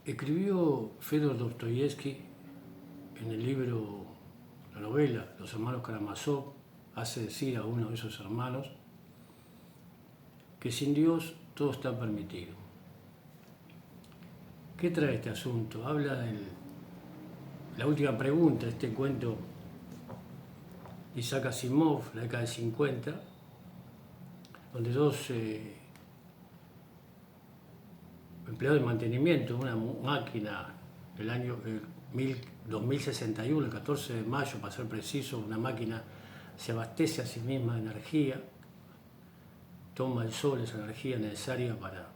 Escribió Fedor Dostoyevsky en el libro, la novela, Los hermanos Karamazov, hace decir a uno de esos hermanos que sin Dios todo está permitido. ¿Qué trae este asunto? Habla de la última pregunta, este cuento de Isaac Asimov, la década del 50, donde dos empleados de mantenimiento de una máquina del año 2061, el 14 de mayo, para ser preciso, una máquina se abastece a sí misma de energía, toma el sol esa energía necesaria para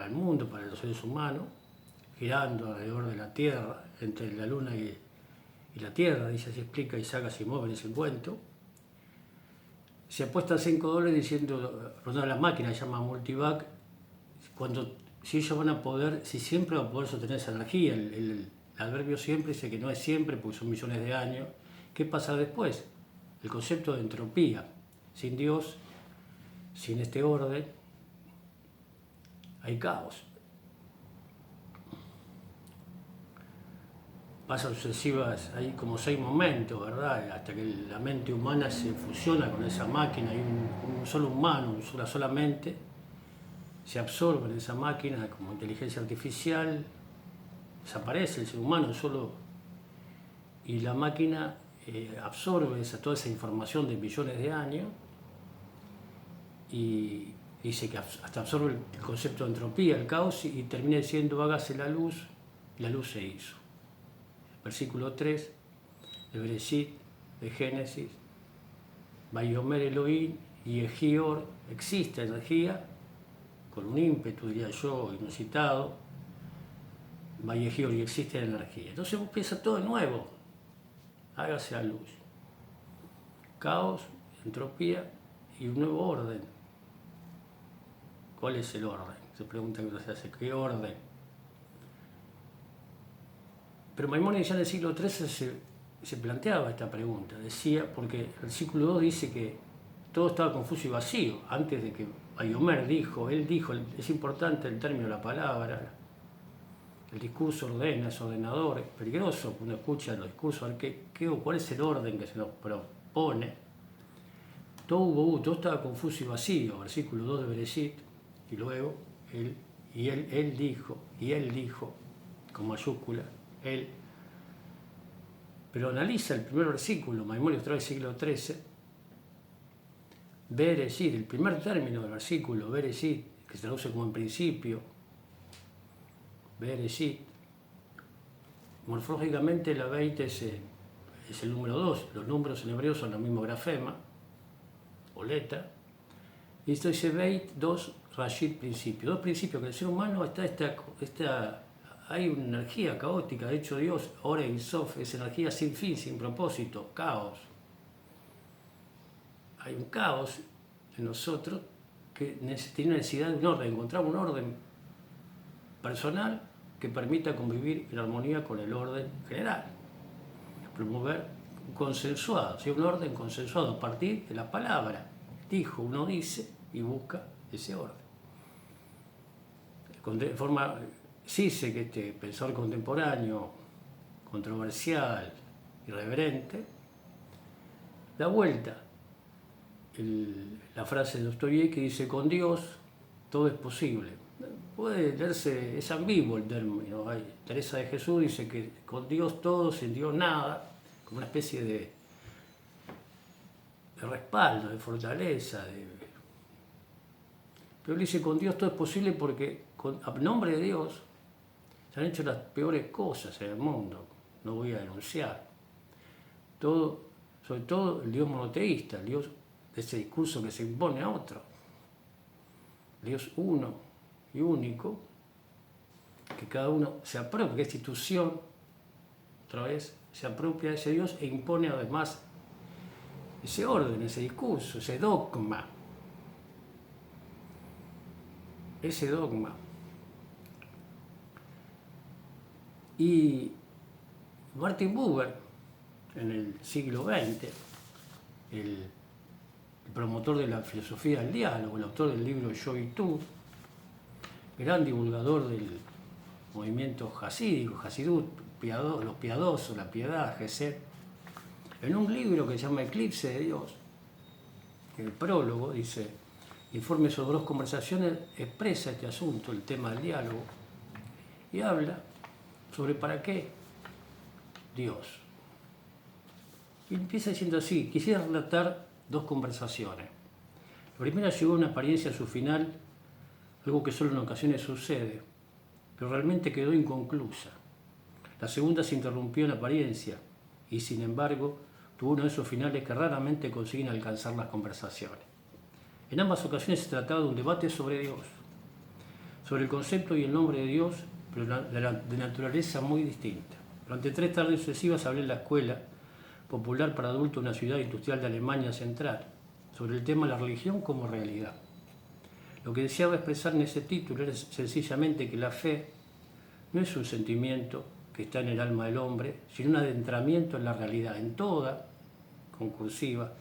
el mundo, para los seres humanos, girando alrededor de la Tierra, entre la Luna y la Tierra, dice, así explica Isaac Asimov en ese cuento. Se apuestan $5 diciendo, rondando la máquina, se llama Multivac, si ellos van a poder, si siempre van a poder sostener esa energía. El adverbio siempre dice que no es siempre, porque son millones de años. ¿Qué pasa después? El concepto de entropía. Sin Dios, sin este orden, hay caos. Pasan sucesivas, hay como 6 momentos, ¿verdad? Hasta que la mente humana se fusiona con esa máquina, hay un solo humano, una sola mente, se absorbe en esa máquina como inteligencia artificial, desaparece el ser humano solo, y la máquina absorbe toda esa información de millones de años y dice que hasta absorbe el concepto de entropía, el caos, y termina diciendo hágase la luz, y la luz se hizo. Versículo 3 de Bereshit, de Génesis, Vayomer Elohim y Ejior, existe energía, con un ímpetu, diría yo, inusitado, Vayejior, y existe energía. Entonces empieza todo de nuevo, hágase la luz. Caos, entropía y un nuevo orden. ¿Cuál es el orden? Se pregunta que se hace, ¿qué orden? Pero Maimónides ya en el siglo XIII se planteaba esta pregunta, decía, porque el versículo 2 dice que todo estaba confuso y vacío, antes de que Vayomer dijo, es importante el término de la palabra, el discurso ordena, es ordenador, es peligroso, uno escucha los discursos, a ver cuál es el orden que se nos propone. Todo estaba confuso y vacío, versículo 2 de Bereshit, y luego él dijo, con mayúscula, él. Pero analiza el primer versículo, Maimónides trae el siglo XIII, Bereshit, el primer término del versículo, Bereshit, que se traduce como en principio, Bereshit, morfológicamente la Beit es el número 2, los números en hebreo son el mismo grafema, o letra, y esto dice Beit 2, Rashid, principio. Dos principios, que en el ser humano hay una energía caótica, de hecho Dios, Ore y Sof, es energía sin fin, sin propósito, caos. Hay un caos en nosotros que tiene necesidad de un orden, encontramos un orden personal que permita convivir en armonía con el orden general, promover un consensuado, un orden consensuado a partir de la palabra. Dijo, uno dice y busca ese orden. De forma, sí sé que este pensador contemporáneo, controversial, irreverente, da vuelta la frase de Dostoyevsky que dice, con Dios todo es posible. Puede leerse, es ambiguo el término. Teresa de Jesús dice que con Dios todo, sin Dios nada, como una especie de respaldo, de fortaleza. Pero él dice, con Dios todo es posible porque a nombre de Dios se han hecho las peores cosas en el mundo. No voy a denunciar. Sobre todo el Dios monoteísta, el Dios de ese discurso que se impone a otro. Dios uno y único, que cada uno se apropia, que esta institución, otra vez, se apropia de ese Dios e impone además ese orden, ese discurso, ese dogma. Y Martin Buber, en el siglo XX, el promotor de la filosofía del diálogo, el autor del libro Yo y tú, gran divulgador del movimiento hasídico, Hasidut, los piadosos, la piedad, Gesed, en un libro que se llama Eclipse de Dios, en el prólogo dice, informe sobre 2 conversaciones, expresa este asunto, el tema del diálogo, y habla sobre para qué Dios. Y empieza diciendo así, quisiera relatar 2 conversaciones. La primera llegó a una apariencia a su final, algo que solo en ocasiones sucede, pero realmente quedó inconclusa. La segunda se interrumpió en apariencia y, sin embargo, tuvo uno de esos finales que raramente consiguen alcanzar las conversaciones. En ambas ocasiones se trataba de un debate sobre Dios, sobre el concepto y el nombre de Dios, pero de naturaleza muy distinta. Durante 3 tardes sucesivas hablé en la escuela popular para adultos de una ciudad industrial de Alemania Central, sobre el tema de la religión como realidad. Lo que deseaba expresar en ese título era sencillamente que la fe no es un sentimiento que está en el alma del hombre, sino un adentramiento en la realidad, en toda, con cursiva,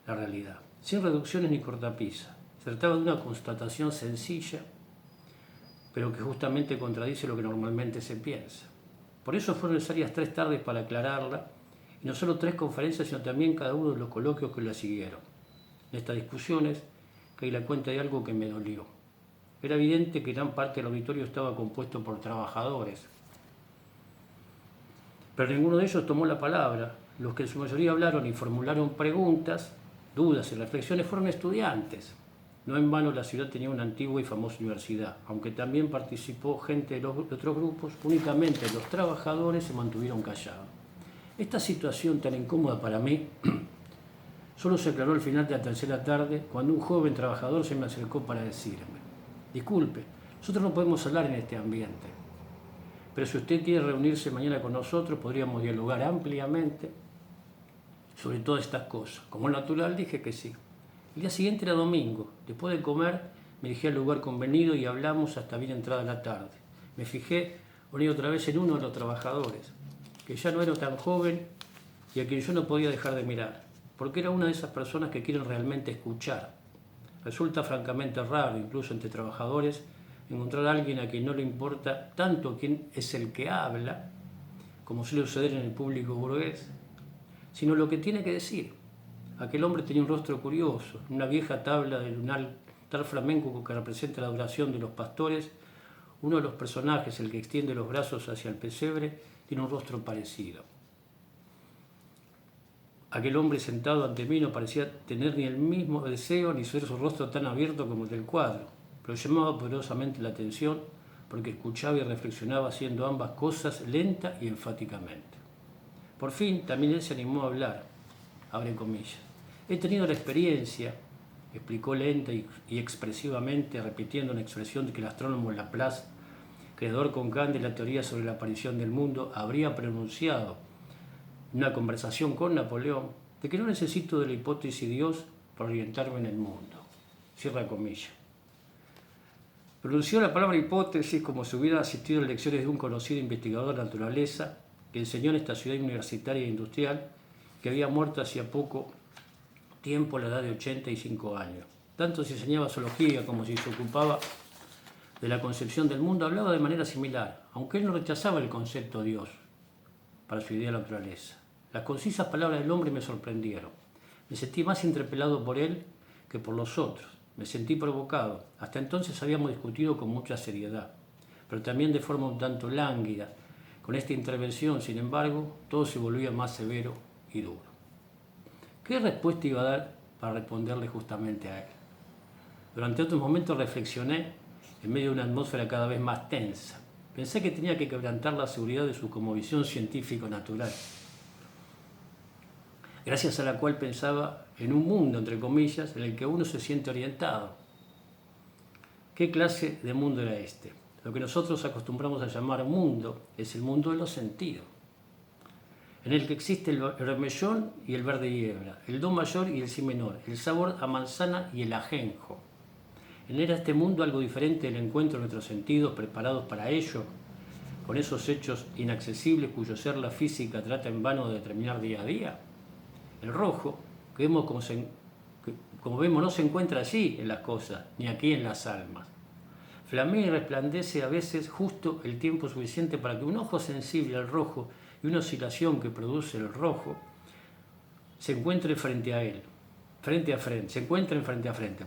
la realidad, sin reducciones ni cortapisas. Se trataba de una constatación sencilla, pero que justamente contradice lo que normalmente se piensa. Por eso fueron necesarias 3 tardes para aclararla, y no solo 3 conferencias, sino también cada uno de los coloquios que la siguieron. En estas discusiones caí la cuenta de algo que me dolió. Era evidente que gran parte del auditorio estaba compuesto por trabajadores, pero ninguno de ellos tomó la palabra. Los que en su mayoría hablaron y formularon preguntas, dudas y reflexiones fueron estudiantes. No en vano la ciudad tenía una antigua y famosa universidad, aunque también participó gente de otros grupos, únicamente los trabajadores se mantuvieron callados. Esta situación tan incómoda para mí solo se aclaró al final de la 3ª tarde, cuando un joven trabajador se me acercó para decirme: disculpe, nosotros no podemos hablar en este ambiente, pero si usted quiere reunirse mañana con nosotros, podríamos dialogar ampliamente sobre todas estas cosas. Como es natural, dije que sí. El día siguiente era domingo. Después de comer, me dirigí al lugar convenido y hablamos hasta bien entrada la tarde. Me fijé una y otra vez en uno de los trabajadores, que ya no era tan joven y a quien yo no podía dejar de mirar, porque era una de esas personas que quieren realmente escuchar. Resulta francamente raro, incluso entre trabajadores, encontrar a alguien a quien no le importa tanto quién es el que habla, como suele suceder en el público burgués, sino lo que tiene que decir. Aquel hombre tenía un rostro curioso, una vieja tabla de un altar flamenco que representa la adoración de los pastores. Uno de los personajes, el que extiende los brazos hacia el pesebre, tiene un rostro parecido. Aquel hombre sentado ante mí no parecía tener ni el mismo deseo ni ser su rostro tan abierto como el del cuadro, pero llamaba poderosamente la atención porque escuchaba y reflexionaba haciendo ambas cosas lenta y enfáticamente. Por fin también él se animó a hablar, abre comillas. He tenido la experiencia, explicó lenta y expresivamente, repitiendo una expresión que el astrónomo Laplace, creador con Kant de la teoría sobre la aparición del mundo, habría pronunciado en una conversación con Napoleón, de que no necesito de la hipótesis de Dios para orientarme en el mundo. Cierra comillas. Pronunció la palabra hipótesis como si hubiera asistido a lecciones de un conocido investigador de naturaleza que enseñó en esta ciudad universitaria e industrial, que había muerto hacía poco tiempo a la edad de 85 años. Tanto si enseñaba zoología como si se ocupaba de la concepción del mundo, hablaba de manera similar, aunque él no rechazaba el concepto de Dios para su idea de la naturaleza. Las concisas palabras del hombre me sorprendieron. Me sentí más interpelado por él que por los otros. Me sentí provocado. Hasta entonces habíamos discutido con mucha seriedad, pero también de forma un tanto lánguida. Con esta intervención, sin embargo, todo se volvía más severo y duro. ¿Qué respuesta iba a dar para responderle justamente a él? Durante otros momentos reflexioné en medio de una atmósfera cada vez más tensa. Pensé que tenía que quebrantar la seguridad de su cosmovisión científico-natural, gracias a la cual pensaba en un mundo, entre comillas, en el que uno se siente orientado. ¿Qué clase de mundo era este? Lo que nosotros acostumbramos a llamar mundo es el mundo de los sentidos, en el que existe el bermellón y el verde hiebra, el do mayor y el si menor, el sabor a manzana y el ajenjo. ¿Era este mundo algo diferente del encuentro de nuestros sentidos preparados para ello, con esos hechos inaccesibles cuyo ser la física trata en vano de determinar día a día? El rojo, que vemos como vemos, no se encuentra allí en las cosas, ni aquí en las almas. flamea y resplandece a veces justo el tiempo suficiente para que un ojo sensible al rojo y una oscilación que produce el rojo se encuentren frente a él, se encuentren frente a frente,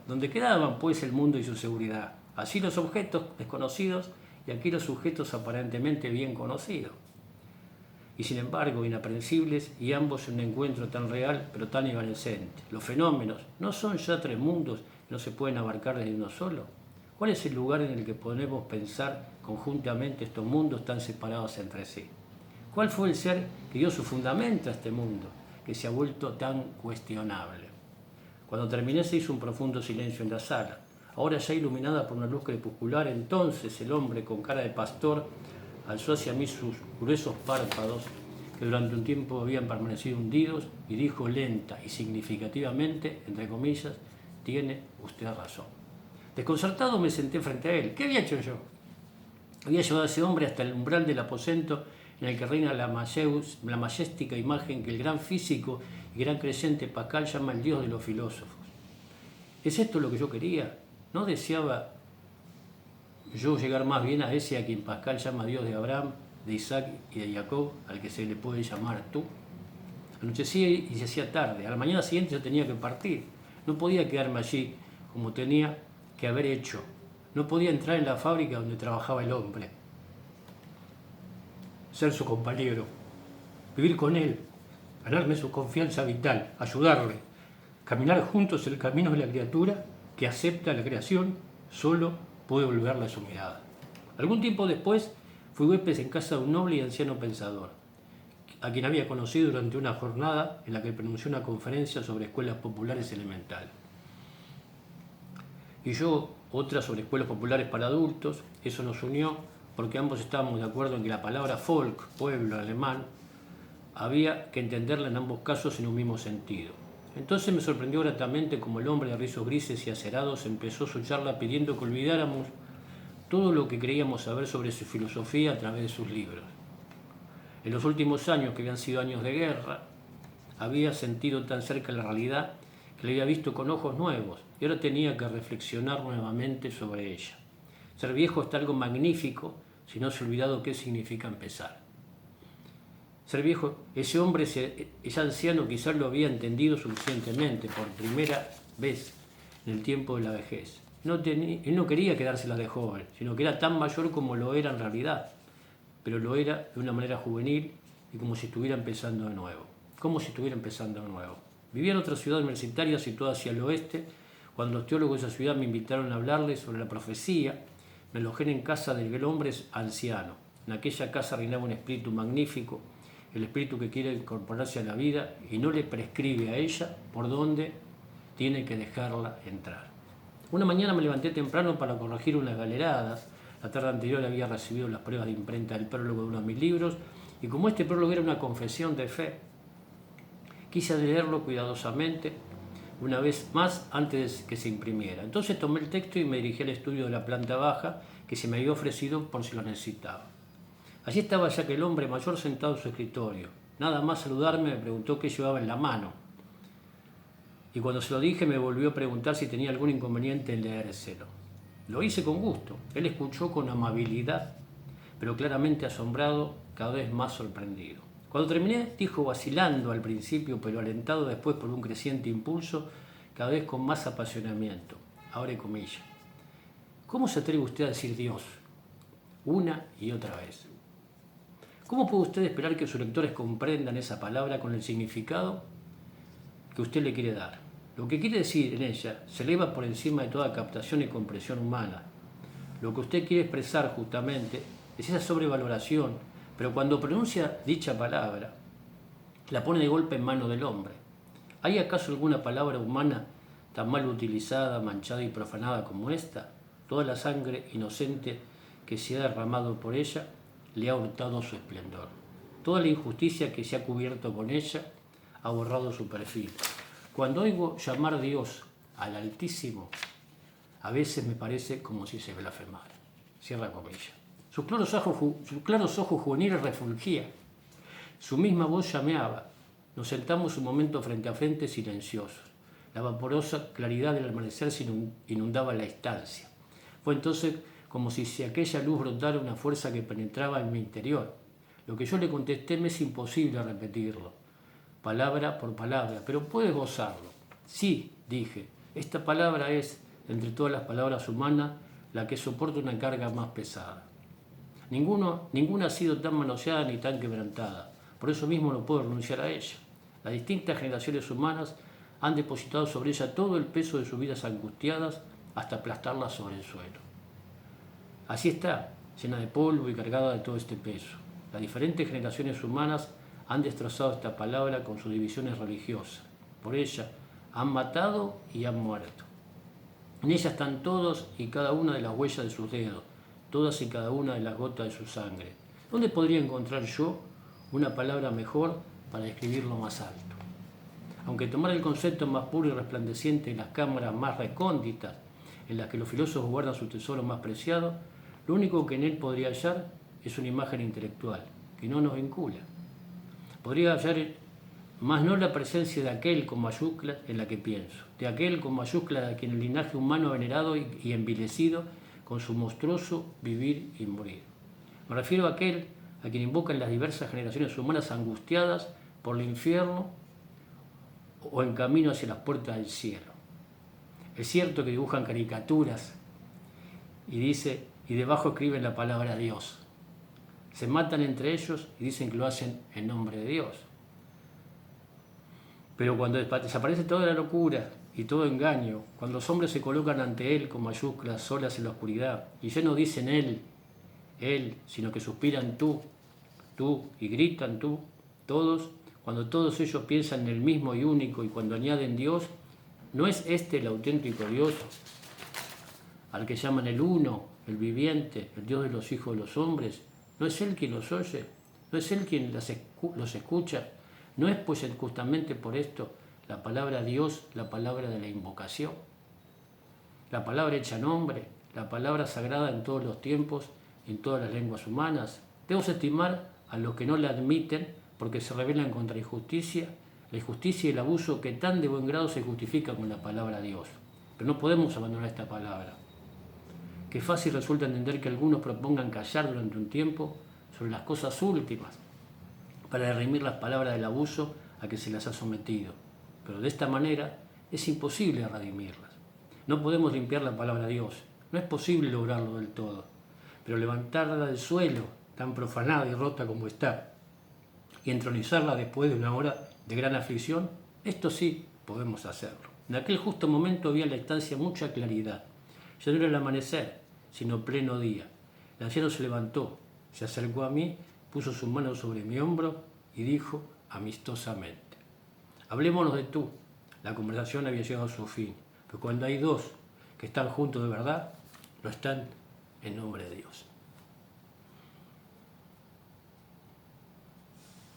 donde quedaban pues el mundo y su seguridad. Así los objetos desconocidos y aquí los sujetos aparentemente bien conocidos. Y sin embargo inaprensibles y ambos en un encuentro tan real pero tan evanescente. Los fenómenos no son ya tres mundos que no se pueden abarcar desde uno solo. ¿Cuál es el lugar en el que podemos pensar conjuntamente estos mundos tan separados entre sí? ¿Cuál fue el ser que dio su fundamento a este mundo, que se ha vuelto tan cuestionable? Cuando terminé se hizo un profundo silencio en la sala. Ahora ya iluminada por una luz crepuscular, entonces el hombre con cara de pastor alzó hacia mí sus gruesos párpados, que durante un tiempo habían permanecido hundidos, y dijo lenta y significativamente, entre comillas, tiene usted razón. Desconcertado me senté frente a él. ¿Qué había hecho yo? Había llevado a ese hombre hasta el umbral del aposento en el que reina la majestica imagen que el gran físico y gran creyente Pascal llama el Dios de los filósofos. ¿Es esto lo que yo quería? ¿No deseaba yo llegar más bien a ese a quien Pascal llama Dios de Abraham, de Isaac y de Jacob, al que se le puede llamar tú? Anochecía y se hacía tarde. A la mañana siguiente yo tenía que partir. No podía quedarme allí como tenía que haber hecho. No podía entrar en la fábrica donde trabajaba el hombre, ser su compañero, vivir con él, ganarme su confianza vital, ayudarle, caminar juntos el camino de la criatura que acepta la creación, solo puede volverle su mirada. Algún tiempo después fui huésped en casa de un noble y anciano pensador, a quien había conocido durante una jornada en la que pronunció una conferencia sobre escuelas populares elementales. Y yo otra sobre escuelas populares para adultos. Eso nos unió porque ambos estábamos de acuerdo en que la palabra Volk, pueblo alemán, había que entenderla en ambos casos en un mismo sentido. Entonces me sorprendió gratamente como el hombre de rizos grises y acerados empezó su charla pidiendo que olvidáramos todo lo que creíamos saber sobre su filosofía a través de sus libros. En los últimos años, que habían sido años de guerra, había sentido tan cerca la realidad que la había visto con ojos nuevos y ahora tenía que reflexionar nuevamente sobre ella. Ser viejo está algo magnífico si no se ha olvidado qué significa empezar. Ser viejo, ese hombre, ese anciano quizás lo había entendido suficientemente por primera vez en el tiempo de la vejez. Él no quería quedársela de joven, sino que era tan mayor como lo era en realidad, pero lo era de una manera juvenil y como si estuviera empezando de nuevo. Vivía en otra ciudad universitaria situada hacia el oeste. Cuando los teólogos de esa ciudad me invitaron a hablarles sobre la profecía, me alojé en casa del hombre anciano. En aquella casa reinaba un espíritu magnífico, el espíritu que quiere incorporarse a la vida y no le prescribe a ella por dónde tiene que dejarla entrar. Una mañana me levanté temprano para corregir unas galeradas. La tarde anterior había recibido las pruebas de imprenta del prólogo de uno de mis libros y como este prólogo era una confesión de fe, quise leerlo cuidadosamente una vez más antes de que se imprimiera. Entonces tomé el texto y me dirigí al estudio de la planta baja que se me había ofrecido por si lo necesitaba. Allí estaba ya aquel hombre mayor sentado en su escritorio. Nada más saludarme me preguntó qué llevaba en la mano. Y cuando se lo dije me volvió a preguntar si tenía algún inconveniente en leérselo. Lo hice con gusto. Él escuchó con amabilidad, pero claramente asombrado, cada vez más sorprendido. Cuando terminé, dijo vacilando al principio, pero alentado después por un creciente impulso, cada vez con más apasionamiento. Abre comillas. ¿Cómo se atreve usted a decir Dios? Una y otra vez. ¿Cómo puede usted esperar que sus lectores comprendan esa palabra con el significado que usted le quiere dar? Lo que quiere decir en ella se eleva por encima de toda captación y comprensión humana. Lo que usted quiere expresar justamente es esa sobrevaloración, pero cuando pronuncia dicha palabra, la pone de golpe en manos del hombre. ¿Hay acaso alguna palabra humana tan mal utilizada, manchada y profanada como esta? Toda la sangre inocente que se ha derramado por ella le ha hurtado su esplendor. Toda la injusticia que se ha cubierto con ella ha borrado su perfil. Cuando oigo llamar Dios al Altísimo, a veces me parece como si se blasfemara. Cierra comillas. Sus claros ojos juveniles refulgían. Su misma voz llameaba. Nos sentamos un momento frente a frente silenciosos. La vaporosa claridad del amanecer se inundaba la estancia. Fue entonces como si aquella luz brotara una fuerza que penetraba en mi interior. Lo que yo le contesté me es imposible repetirlo, palabra por palabra, pero puedes gozarlo. Sí, dije, esta palabra es, entre todas las palabras humanas, la que soporta una carga más pesada. Ninguna ha sido tan manoseada ni tan quebrantada. Por eso mismo no puedo renunciar a ella. Las distintas generaciones humanas han depositado sobre ella todo el peso de sus vidas angustiadas hasta aplastarla sobre el suelo. Así está, llena de polvo y cargada de todo este peso. Las diferentes generaciones humanas han destrozado esta palabra con sus divisiones religiosas. Por ella han matado y han muerto. En ella están todos y cada una de las huellas de sus dedos, todas y cada una de las gotas de su sangre. ¿Dónde podría encontrar yo una palabra mejor para describir lo más alto? Aunque tomar el concepto más puro y resplandeciente de las cámaras más recónditas, en las que los filósofos guardan su tesoro más preciado, lo único que en él podría hallar es una imagen intelectual, que no nos vincula. Podría hallar más no la presencia de aquel con mayúsculas en la que pienso, de aquel con mayúsculas de quien el linaje humano ha venerado y envilecido con su monstruoso vivir y morir. Me refiero a aquel a quien invocan las diversas generaciones humanas angustiadas por el infierno o en camino hacia las puertas del cielo. Es cierto que dibujan caricaturas y debajo escriben la palabra Dios. Se matan entre ellos y dicen que lo hacen en nombre de Dios. Pero cuando desaparece toda la locura y todo engaño, cuando los hombres se colocan ante Él con mayúsculas solas en la oscuridad y ya no dicen Él, sino que suspiran tú, y gritan tú, todos, cuando todos ellos piensan en el mismo y único y cuando añaden Dios, ¿no es este el auténtico Dios al que llaman el uno, el viviente, el Dios de los hijos de los hombres? ¿No es Él quien los oye? ¿No es Él quien los escucha? ¿No es pues justamente por esto la palabra Dios, la palabra de la invocación? La palabra hecha nombre, la palabra sagrada en todos los tiempos y en todas las lenguas humanas. Debemos estimar a los que no la admiten porque se rebelan contra la injusticia y el abuso que tan de buen grado se justifica con la palabra Dios. Pero no podemos abandonar esta palabra. Qué fácil resulta entender que algunos propongan callar durante un tiempo sobre las cosas últimas para redimir las palabras del abuso a que se las ha sometido. Pero de esta manera es imposible redimirlas. No podemos limpiar la palabra de Dios, no es posible lograrlo del todo, pero levantarla del suelo, tan profanada y rota como está, y entronizarla después de una hora de gran aflicción, esto sí podemos hacerlo. En aquel justo momento había en la estancia mucha claridad. Ya no era el amanecer, sino pleno día. El anciano se levantó, se acercó a mí, puso su mano sobre mi hombro y dijo amistosamente: hablémonos de tú. La conversación había llegado a su fin, pero cuando hay dos que están juntos de verdad, lo están en nombre de Dios.